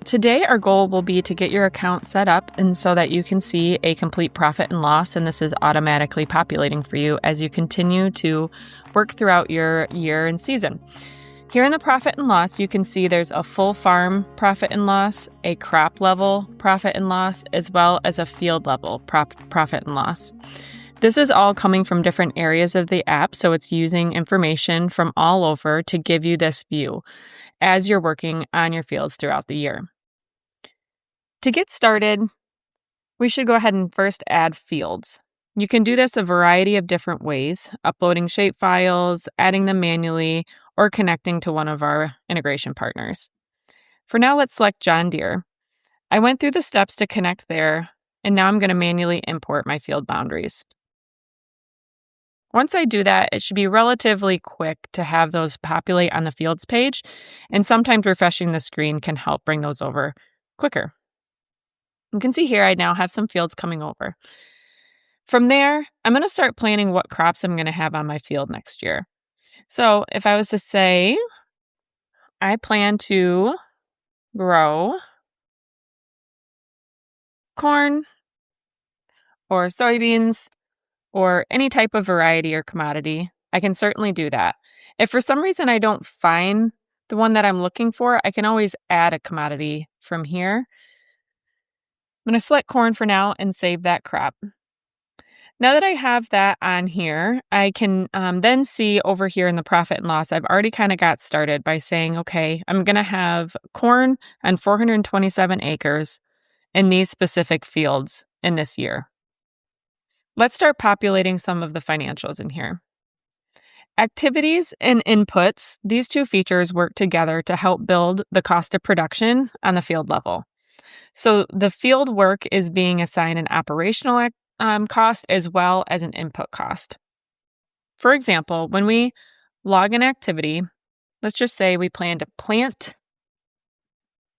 Today, our goal will be to get your account set up and so that you can see a complete profit and loss, and this is automatically populating for you as you continue to work throughout your year and season. Here in the profit and loss, you can see there's a full farm profit and loss, a crop level profit and loss, as well as a field level profit and loss. This is all coming from different areas of the app, so it's using information from all over to give you this view as you're working on your fields throughout the year. To get started, we should go ahead and first add fields. You can do this a variety of different ways, uploading shape files, adding them manually, or connecting to one of our integration partners. For now, let's select John Deere. I went through the steps to connect there, and now I'm going to manually import my field boundaries. Once I do that, it should be relatively quick to have those populate on the fields page, and sometimes refreshing the screen can help bring those over quicker. You can see here I now have some fields coming over. From there, I'm going to start planning what crops I'm going to have on my field next year. So if I was to say, I plan to grow corn or soybeans or any type of variety or commodity, I can certainly do that. If for some reason I don't find the one that I'm looking for, I can always add a commodity from here. I'm going to select corn for now and save that crop. Now that I have that on here, I can then see over here in the profit and loss, I've already kind of got started by saying, okay, I'm going to have corn on 427 acres in these specific fields in this year. Let's start populating some of the financials in here. Activities and inputs, these two features work together to help build the cost of production on the field level. So the field work is being assigned an operational cost as well as an input cost. For example, when we log an activity, let's just say we plan to plant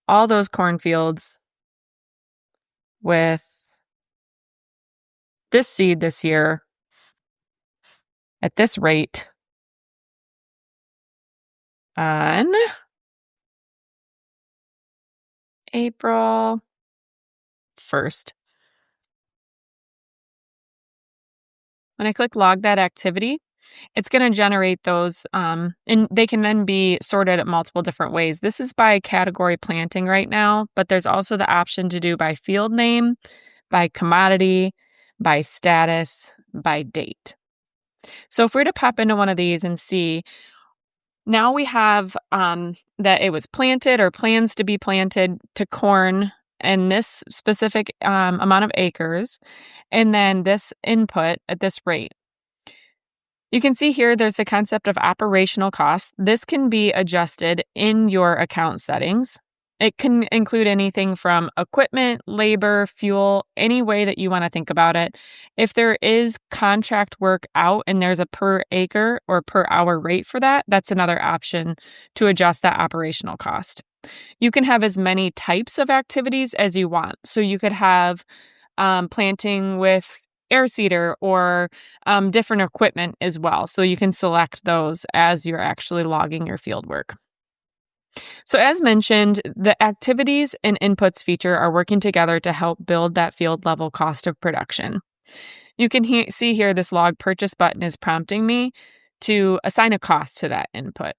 all those cornfields with this seed this year at this rate on April 1st. When I click log that activity, it's going to generate those, and they can then be sorted at multiple different ways. This is by category planting right now, but there's also the option to do by field name, by commodity, by status, by date. So if we were to pop into one of these and see, now we have that it was planted or plans to be planted to corn in this specific amount of acres, and then this input at this rate. You can see here there's the concept of operational costs. This can be adjusted in your account settings. It can include anything from equipment, labor, fuel, any way that you want to think about it. If there is contract work out and there's a per acre or per hour rate for that, that's another option to adjust that operational cost. You can have as many types of activities as you want. So you could have planting with air seeder or different equipment as well. So you can select those as you're actually logging your field work. So as mentioned, the activities and inputs feature are working together to help build that field level cost of production. You can see here this log purchase button is prompting me to assign a cost to that input.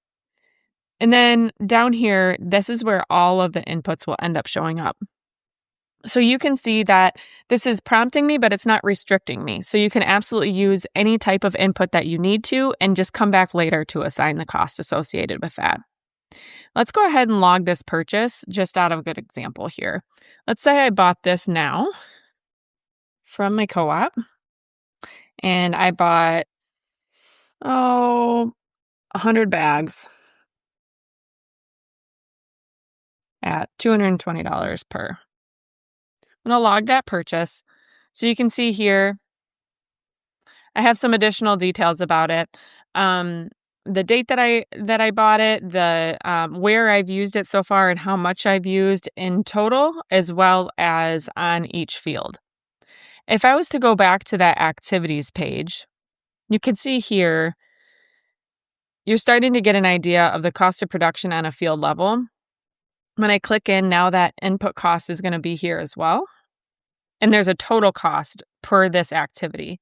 And then down here, this is where all of the inputs will end up showing up. So you can see that this is prompting me, but it's not restricting me. So you can absolutely use any type of input that you need to and just come back later to assign the cost associated with that. Let's go ahead and log this purchase just out of a good example here. Let's say I bought this now from my co-op and I bought, 100 bags at $220 per. I'm going to log that purchase. So you can see here, I have some additional details about it. The date that I bought it, the where I've used it so far and how much I've used in total, as well as on each field. If I was to go back to that activities page, you can see here, you're starting to get an idea of the cost of production on a field level. When I click in, now that input cost is going to be here as well. And there's a total cost per this activity.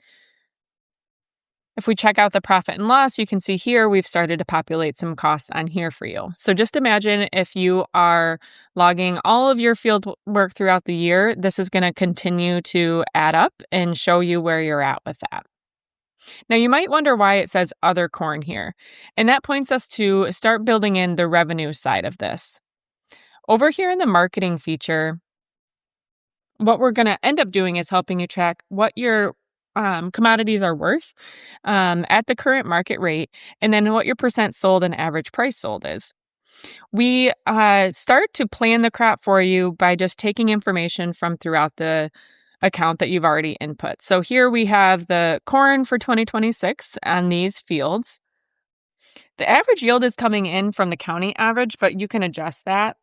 If we check out the profit and loss, you can see here we've started to populate some costs on here for you. So just imagine if you are logging all of your field work throughout the year, this is going to continue to add up and show you where you're at with that. Now, you might wonder why it says other corn here, and that points us to start building in the revenue side of this. Over here in the marketing feature, what we're going to end up doing is helping you track what your commodities are worth at the current market rate, and then what your percent sold and average price sold is. We start to plan the crop for you by just taking information from throughout the account that you've already input. So here we have the corn for 2026 on these fields. The average yield is coming in from the county average, but you can adjust that.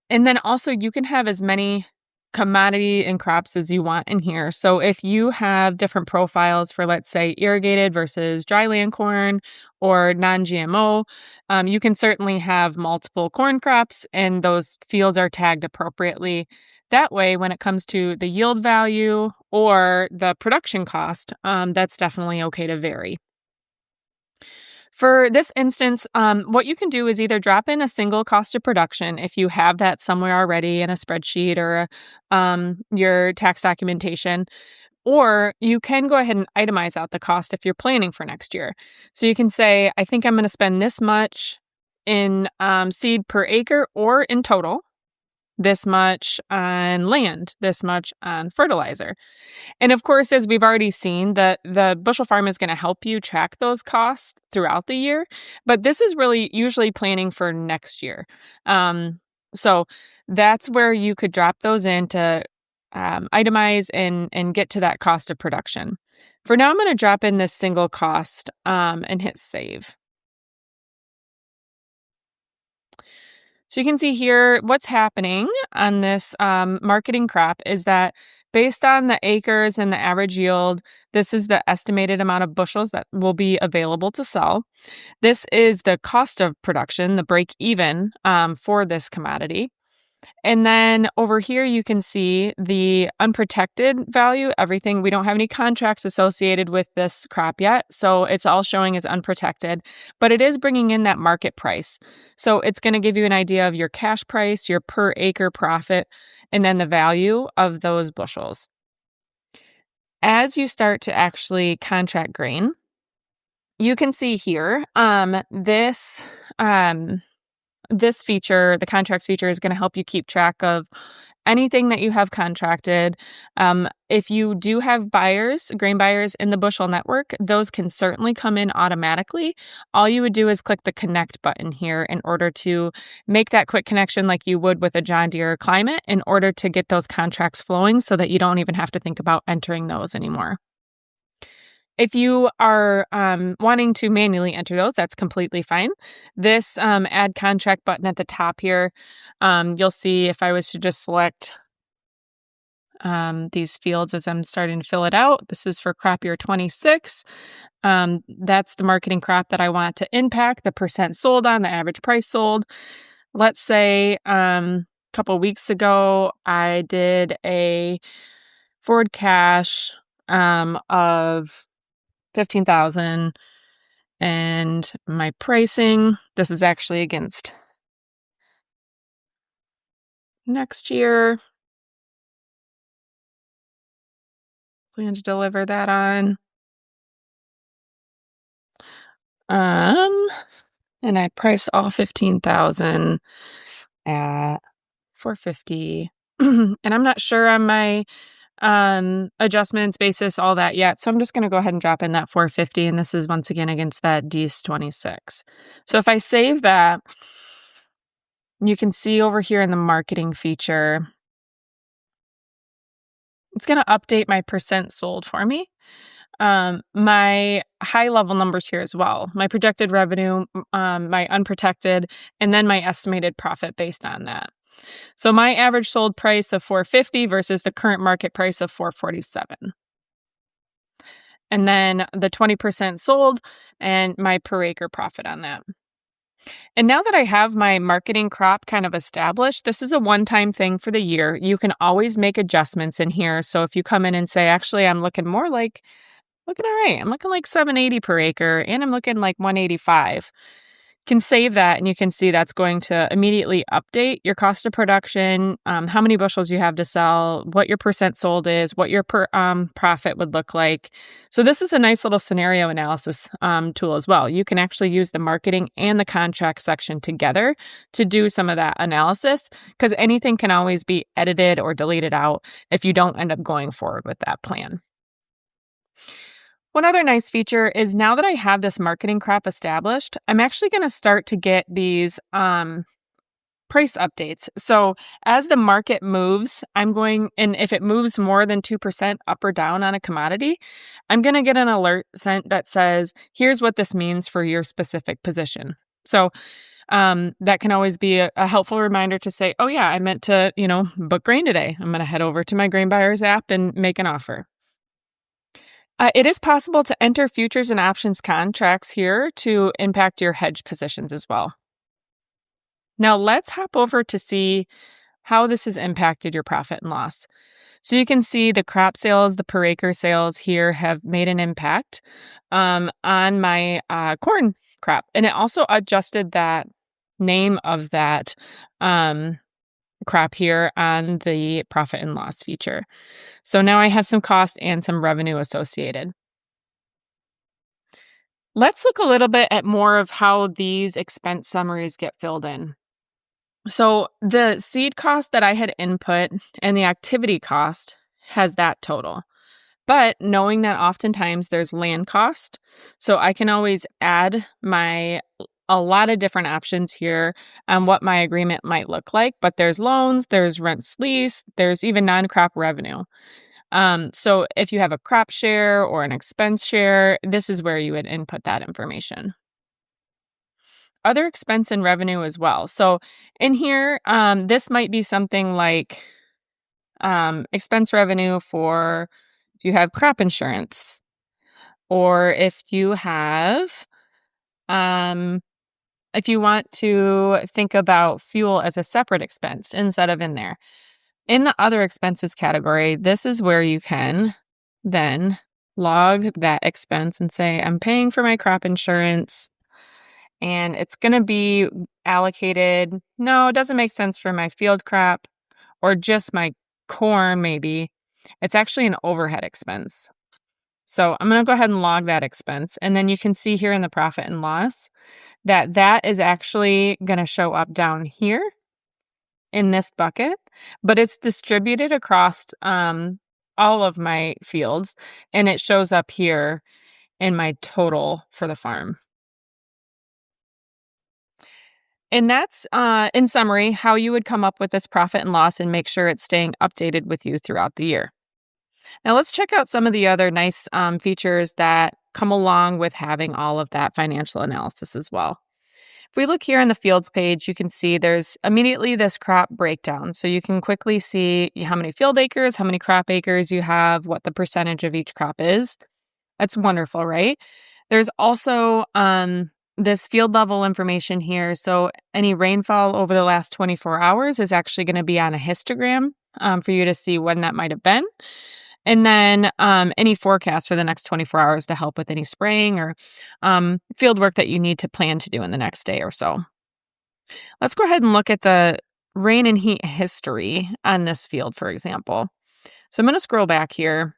And then also you can have as many commodity and crops as you want in here. So if you have different profiles for, let's say, irrigated versus dryland corn or non-GMO, you can certainly have multiple corn crops and those fields are tagged appropriately. That way, when it comes to the yield value or the production cost, that's definitely okay to vary. For this instance, what you can do is either drop in a single cost of production if you have that somewhere already in a spreadsheet or your tax documentation, or you can go ahead and itemize out the cost if you're planning for next year. So you can say, I think I'm going to spend this much in seed per acre or in total, this much on land, this much on fertilizer. And of course, as we've already seen, the bushel farm is going to help you track those costs throughout the year. But this is really usually planning for next year. So that's where you could drop those in to itemize and get to that cost of production. For now, I'm going to drop in this single cost and hit save. So you can see here what's happening on this marketing crop is that based on the acres and the average yield, this is the estimated amount of bushels that will be available to sell. This is the cost of production, the break even for this commodity. And then over here, you can see the unprotected value, everything. We don't have any contracts associated with this crop yet, so it's all showing as unprotected, but it is bringing in that market price. So it's going to give you an idea of your cash price, your per acre profit, and then the value of those bushels. As you start to actually contract grain, you can see here this feature, the contracts feature, is going to help you keep track of anything that you have contracted. If you do have buyers, grain buyers in the Bushel network, those can certainly come in automatically. All you would do is click the connect button here in order to make that quick connection like you would with a John Deere Climate in order to get those contracts flowing so that you don't even have to think about entering those anymore. If you are wanting to manually enter those, that's completely fine. This add contract button at the top here, you'll see if I was to just select these fields as I'm starting to fill it out. This is for crop year 26. That's the marketing crop that I want to impact, the percent sold on, the average price sold. Let's say a couple weeks ago, I did a forward cash of 15,000 and my pricing, this is actually against next year. Plan to deliver that on. And I priced all 15,000 at $450. And I'm not sure on my adjustments basis, all that yet. So I'm just going to go ahead and drop in that $450. And this is once again against that DS26. So if I save that, you can see over here in the marketing feature, it's going to update my percent sold for me. My high level numbers here as well, my projected revenue, my unprotected, and then my estimated profit based on that. So my average sold price of $450 versus the current market price of $447. And then the 20% sold and my per acre profit on that. And now that I have my marketing crop kind of established, this is a one-time thing for the year. You can always make adjustments in here. So if you come in and say, actually, I'm looking more like, looking all right, I'm looking like 780 per acre and I'm looking like 185. Can save that and you can see that's going to immediately update your cost of production, how many bushels you have to sell, what your percent sold is, what your profit would look like. So this is a nice little scenario analysis tool as well. You can actually use the marketing and the contract section together to do some of that analysis, because anything can always be edited or deleted out if you don't end up going forward with that plan. One other nice feature is now that I have this marketing crop established, I'm actually going to start to get these price updates. So as the market moves, and if it moves more than 2% up or down on a commodity, I'm going to get an alert sent that says, here's what this means for your specific position. So that can always be a helpful reminder to say, oh yeah, I meant to, book grain today. I'm going to head over to my grain buyers app and make an offer. It is possible to enter futures and options contracts here to impact your hedge positions as well. Now let's hop over to see how this has impacted your profit and loss. So you can see the crop sales, the per acre sales here have made an impact on my corn crop. And it also adjusted that name of that crop here on the profit and loss feature. So now I have some cost and some revenue associated. Let's look a little bit at more of how these expense summaries get filled in. So the seed cost that I had input and the activity cost has that total. But knowing that oftentimes there's land cost, so I can always add a lot of different options here on what my agreement might look like. But there's loans, there's rents lease, there's even non-crop revenue. So if you have a crop share or an expense share, this is where you would input that information. Other expense and revenue as well. So in here, this might be something like expense revenue for if you have crop insurance, or if you have, if you want to think about fuel as a separate expense instead of in there. In the other expenses category, this is where you can then log that expense and say, I'm paying for my crop insurance and it's going to be allocated. No, it doesn't make sense for my field crop or just my corn, maybe. It's actually an overhead expense. So I'm going to go ahead and log that expense. And then you can see here in the profit and loss that is actually going to show up down here in this bucket, but it's distributed across all of my fields, and it shows up here in my total for the farm. And that's, in summary, how you would come up with this profit and loss and make sure it's staying updated with you throughout the year. Now let's check out some of the other nice features that come along with having all of that financial analysis as well. If we look here in the fields page, you can see there's immediately this crop breakdown. So you can quickly see how many field acres, how many crop acres you have, what the percentage of each crop is. That's wonderful, right? There's also this field level information here. So any rainfall over the last 24 hours is actually going to be on a histogram for you to see when that might have been. And then any forecast for the next 24 hours to help with any spraying or field work that you need to plan to do in the next day or so. Let's go ahead and look at the rain and heat history on this field, for example. So I'm going to scroll back here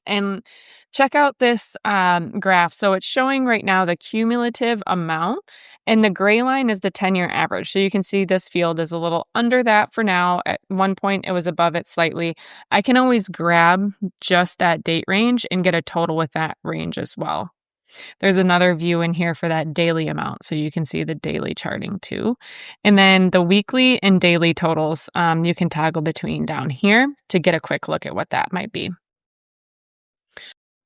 and check out this graph. So it's showing right now the cumulative amount, and the gray line is the 10-year average. So you can see this field is a little under that for now. At one point, it was above it slightly. I can always grab just that date range and get a total with that range as well. There's another view in here for that daily amount, so you can see the daily charting too. And then the weekly and daily totals, you can toggle between down here to get a quick look at what that might be.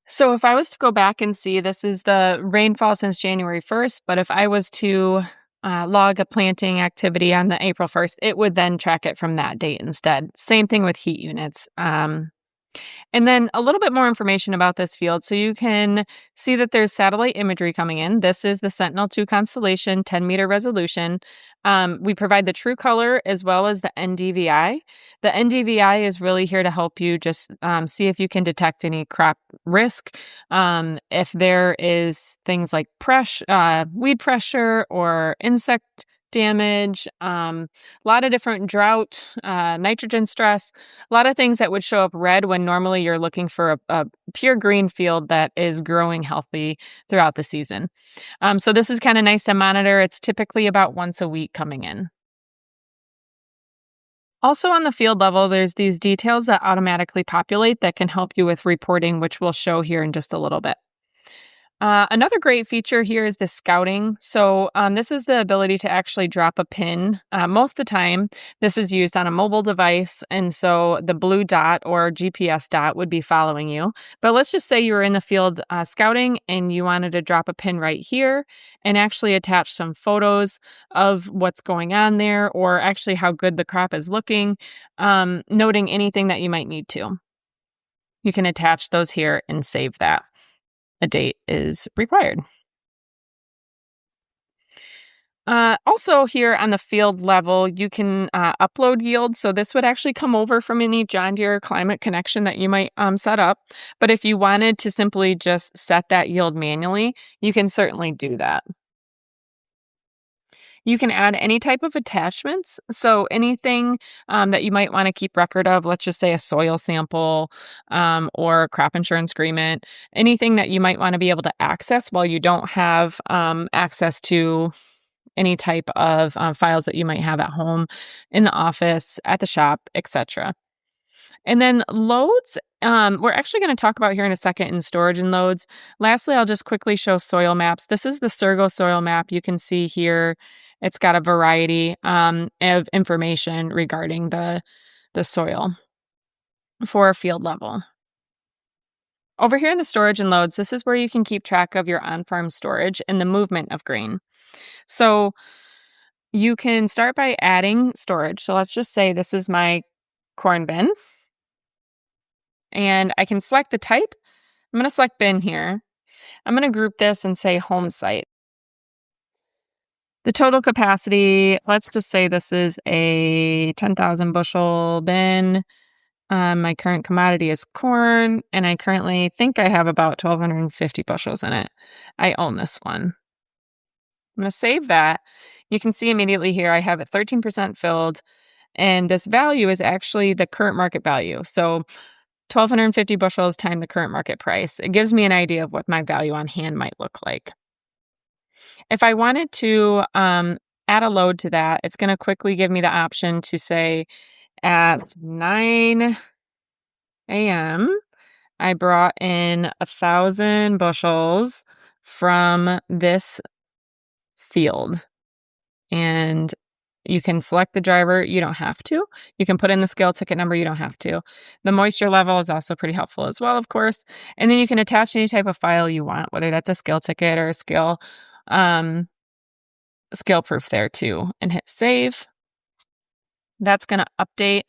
So if I was to go back and see, this is the rainfall since January 1st, but if I was to log a planting activity on the April 1st, it would then track it from that date instead. Same thing with heat units. And then a little bit more information about this field. So you can see that there's satellite imagery coming in. This is the Sentinel-2 constellation, 10-meter resolution. We provide the true color as well as the NDVI. The NDVI is really here to help you just see if you can detect any crop risk. If there is things like weed pressure or insect damage, a lot of different drought, nitrogen stress, a lot of things that would show up red when normally you're looking for a pure green field that is growing healthy throughout the season. So this is kind of nice to monitor. It's typically about once a week coming in. Also on the field level, there's these details that automatically populate that can help you with reporting, which we'll show here in just a little bit. Another great feature here is the scouting. So this is the ability to actually drop a pin. Most of the time, this is used on a mobile device, and so the blue dot or GPS dot would be following you. But let's just say you were in the field scouting and you wanted to drop a pin right here and actually attach some photos of what's going on there, or actually how good the crop is looking, noting anything that you might need to. You can attach those here and save that. A date is required. Also here on the field level, you can upload yield. So this would actually come over from any John Deere climate connection that you might set up. But if you wanted to simply just set that yield manually, you can certainly do that. You can add any type of attachments. So anything that you might want to keep record of, let's just say a soil sample or a crop insurance agreement, anything that you might want to be able to access while you don't have access to any type of files that you might have at home, in the office, at the shop, etc. And then loads, we're actually going to talk about here in a second in storage and loads. Lastly, I'll just quickly show soil maps. This is the Surgo soil map. You can see here it's got a variety of information regarding the soil for a field level. Over here in the storage and loads, this is where you can keep track of your on-farm storage and the movement of grain. So you can start by adding storage. So let's just say this is my corn bin. And I can select the type. I'm going to select bin here. I'm going to group this and say home site. The total capacity, let's just say this is a 10,000 bushel bin. My current commodity is corn, and I currently think I have about 1,250 bushels in it. I own this one. I'm going to save that. You can see immediately here I have it 13% filled, and this value is actually the current market value. So 1,250 bushels times the current market price. It gives me an idea of what my value on hand might look like. If I wanted to add a load to that, it's going to quickly give me the option to say at 9 a.m., I brought in 1,000 bushels from this field. And you can select the driver. You don't have to. You can put in the scale ticket number. You don't have to. The moisture level is also pretty helpful as well, of course. And then you can attach any type of file you want, whether that's a scale ticket or a scale proof there too, and hit save. That's going to update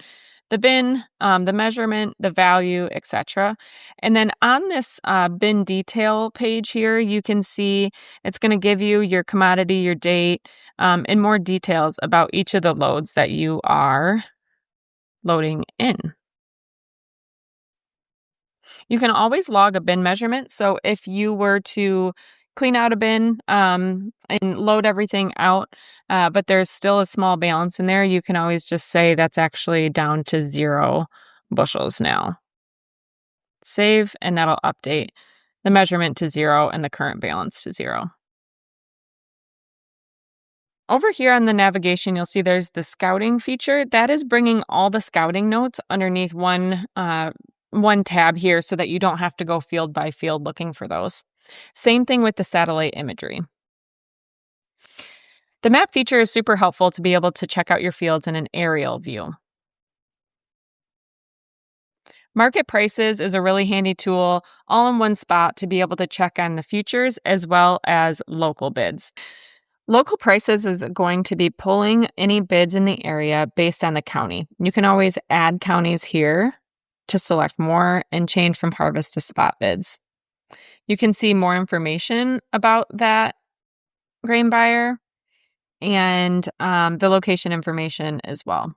the bin, the measurement, the value, etc. And then on this bin detail page here, you can see it's going to give you your commodity, your date, and more details about each of the loads that you are loading in. You can always log a bin measurement. So if you were to clean out a bin and load everything out, but there's still a small balance in there, you can always just say that's actually down to 0 bushels now. Save, and that'll update the measurement to 0 and the current balance to 0. Over here on the navigation, you'll see there's the scouting feature. That is bringing all the scouting notes underneath one tab here so that you don't have to go field by field looking for those. Same thing with the satellite imagery. The map feature is super helpful to be able to check out your fields in an aerial view. Market prices is a really handy tool all in one spot to be able to check on the futures as well as local bids. Local prices is going to be pulling any bids in the area based on the county. You can always add counties here to select more and change from harvest to spot bids. You can see more information about that grain buyer and the location information as well.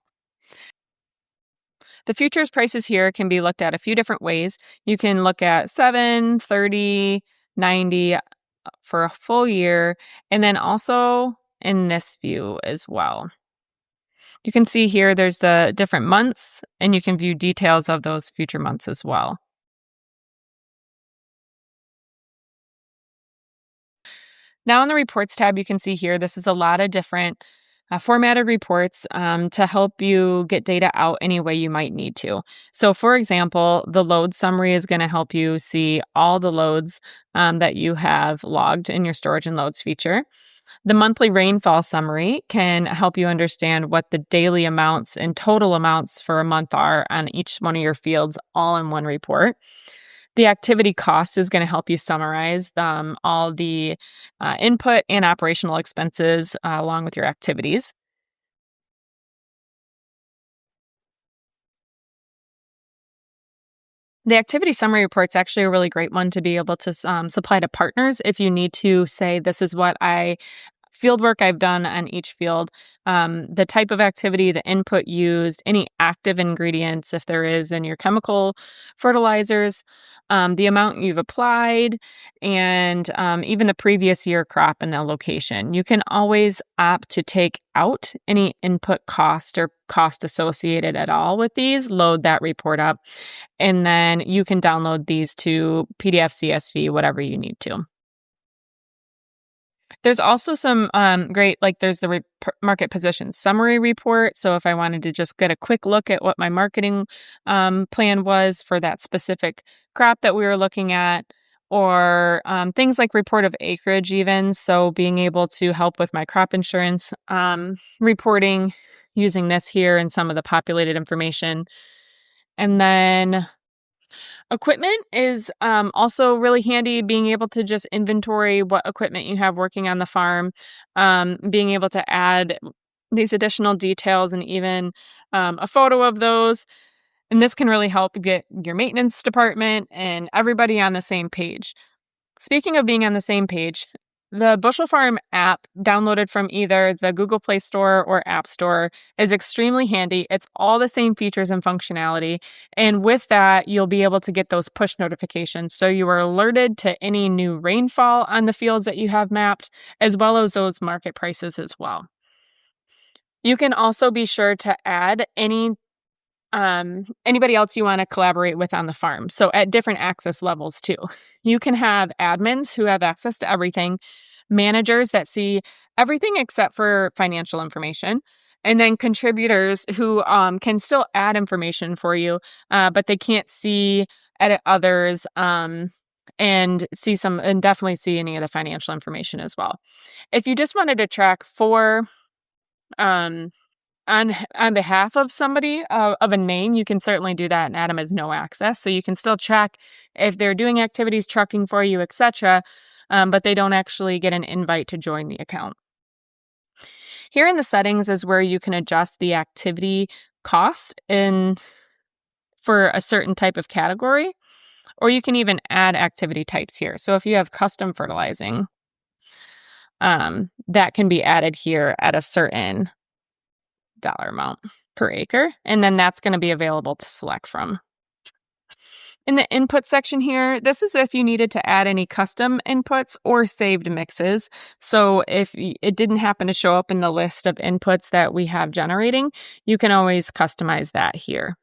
The futures prices here can be looked at a few different ways. You can look at 7, 30, 90 for a full year, and then also in this view as well. You can see here there's the different months, and you can view details of those future months as well. Now in the reports tab, you can see here, this is a lot of different formatted reports to help you get data out any way you might need to. So for example, the load summary is going to help you see all the loads that you have logged in your storage and loads feature. The monthly rainfall summary can help you understand what the daily amounts and total amounts for a month are on each one of your fields all in one report. The activity cost is going to help you summarize all the input and operational expenses along with your activities. The activity summary report is actually a really great one to be able to supply to partners if you need to say, this is what field work I've done on each field, the type of activity, the input used, any active ingredients, if there is in your chemical fertilizers, the amount you've applied, and even the previous year crop and the location. You can always opt to take out any input cost or cost associated at all with these, load that report up, and then you can download these to PDF, CSV, whatever you need to. There's also some great, like there's the market position summary report. So if I wanted to just get a quick look at what my marketing plan was for that specific crop that we were looking at, or things like report of acreage even. So being able to help with my crop insurance reporting using this here and some of the populated information. And then equipment is also really handy, being able to just inventory what equipment you have working on the farm, being able to add these additional details and even a photo of those. And this can really help get your maintenance department and everybody on the same page. Speaking of being on the same page, the Bushel Farm app, downloaded from either the Google Play Store or App Store, is extremely handy. It's all the same features and functionality. And with that, you'll be able to get those push notifications. So you are alerted to any new rainfall on the fields that you have mapped, as well as those market prices as well. You can also be sure to add anybody else you want to collaborate with on the farm. So at different access levels too. You can have admins who have access to everything, managers that see everything except for financial information, and then contributors who can still add information for you, but they can't edit others, and definitely see any of the financial information as well. If you just wanted to track for on behalf of somebody of a name, you can certainly do that, and Adam has no access. So you can still check if they're doing activities, trucking for you, etc., but they don't actually get an invite to join the account. Here in the settings is where you can adjust the activity cost for a certain type of category, or you can even add activity types here. So if you have custom fertilizing, that can be added here at a certain dollar amount per acre, and then that's going to be available to select from. In the input section here, this is if you needed to add any custom inputs or saved mixes. So if it didn't happen to show up in the list of inputs that we have generating, you can always customize that here.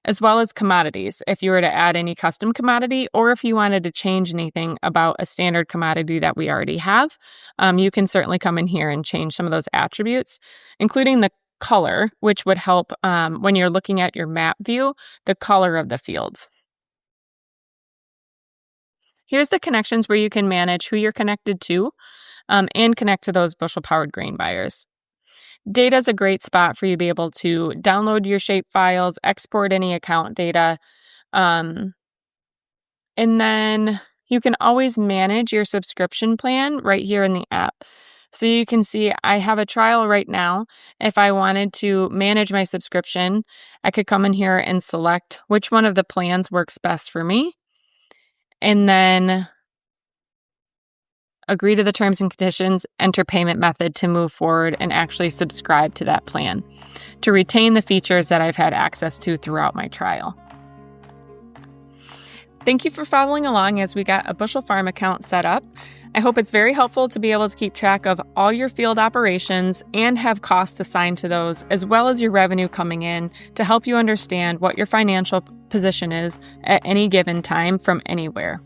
As well as commodities, if you were to add any custom commodity, or if you wanted to change anything about a standard commodity that we already have, you can certainly come in here and change some of those attributes, including the color, which would help when you're looking at your map view, the color of the fields. Here's the connections where you can manage who you're connected to and connect to those bushel-powered grain buyers. Data is a great spot for you to be able to download your shape files, export any account data, and then you can always manage your subscription plan right here in the app. So you can see I have a trial right now. If I wanted to manage my subscription, I could come in here and select which one of the plans works best for me, and then agree to the terms and conditions, enter payment method to move forward and actually subscribe to that plan to retain the features that I've had access to throughout my trial. Thank you for following along as we got a Bushel Farm account set up. I hope it's very helpful to be able to keep track of all your field operations and have costs assigned to those, as well as your revenue coming in, to help you understand what your financial position is at any given time from anywhere.